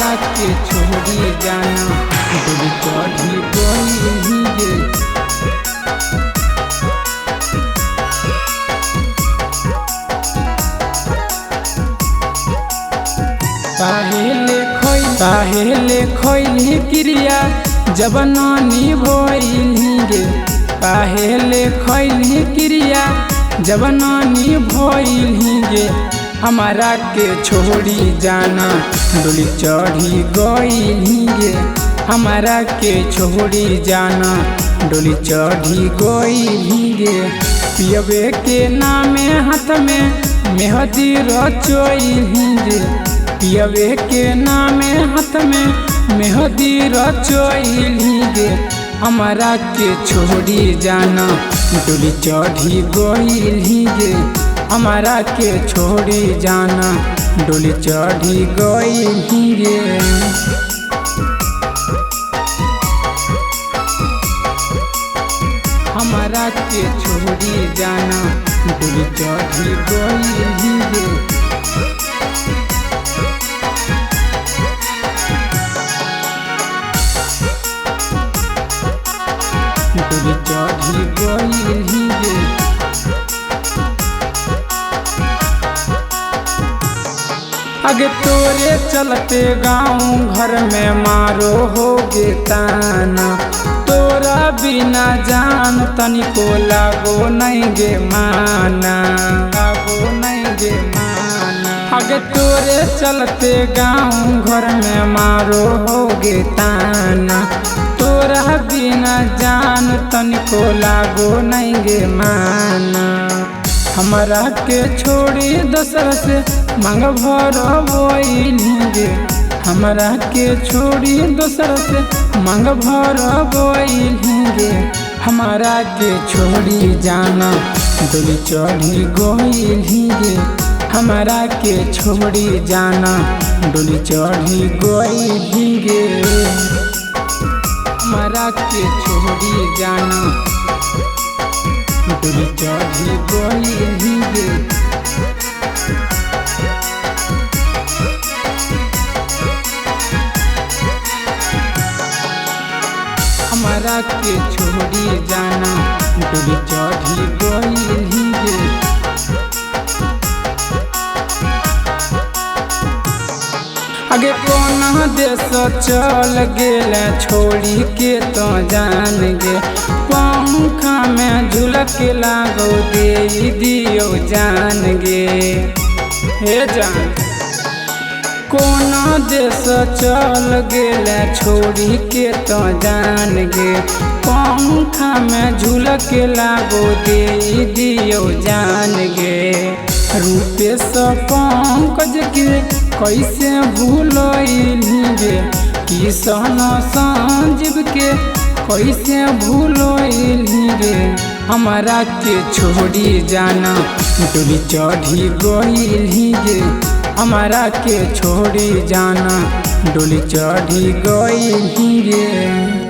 हमारा के छोड़ी जाना डोली चढ़ी गइली गे। काहेले खइली क्रिया जब नानी भइली गे। काहेले खइली क्रिया जब नानी भइली गे। हमारा के छोड़ी जाना डोली चढ़ी गइली गे। हमारा के छोड़ी जाना डोली चढ़ी गइली गे। पियबे के नामे हाथ में मेहदी रचोइली गे। पियबे के नामे हाथ में मेहदी रचोइली गे। हमारा के छोड़ी जाना डोली चढ़ी गइली गे। हमारा के छोड़ी जाना डोली चढ़ी गइली गे। हमारा के छोड़ी जाना डोली चढ़ी गइली गे। डोली चढ़ी गइली गे। आगे तोरे चलते गाँव घर में मारो होगे ताना। तोरा बिना जान तनिको लागो नहीं गे माना। लागो नहीं गे माना। आगे तोरे चलते गाँव घर में मारो होगे ताना। तोरा बिना जान तनिको लागो नहीं गे माना। हमारा के छोड़ी दोसर से मांग भरबइली गे। हमारा के छोड़ी दोसर से मांग भरबइली गे। हमारा के छोड़ी जाना डोली चढ़ी गइली गे। हमारा के छोड़ी जाना डोली चढ़ी गइली गे। हमारा के छोड़ी जाना डोली चढ़ी गइली गे। हमारा के छोड़ी जाना डोली चढ़ी गइली गे। आगे कोना देश चल गेले छोड़ी के तो जान गे। पंखा में झुलक लागो दे दियो जान गे। हे जान कोना देश चल गेले छोड़ी के तो जान गे। पंखा में झुलक लागो दे दियो जान गे। रूपेश पंकज के कैसे भूलइली गे। किशन संजीव के कैसे भूलइली गे। हमारा के छोड़ी जाना डोली चढ़ी गइली गे। हमारा के छोड़ी जाना डोली चढ़ी गइली गे।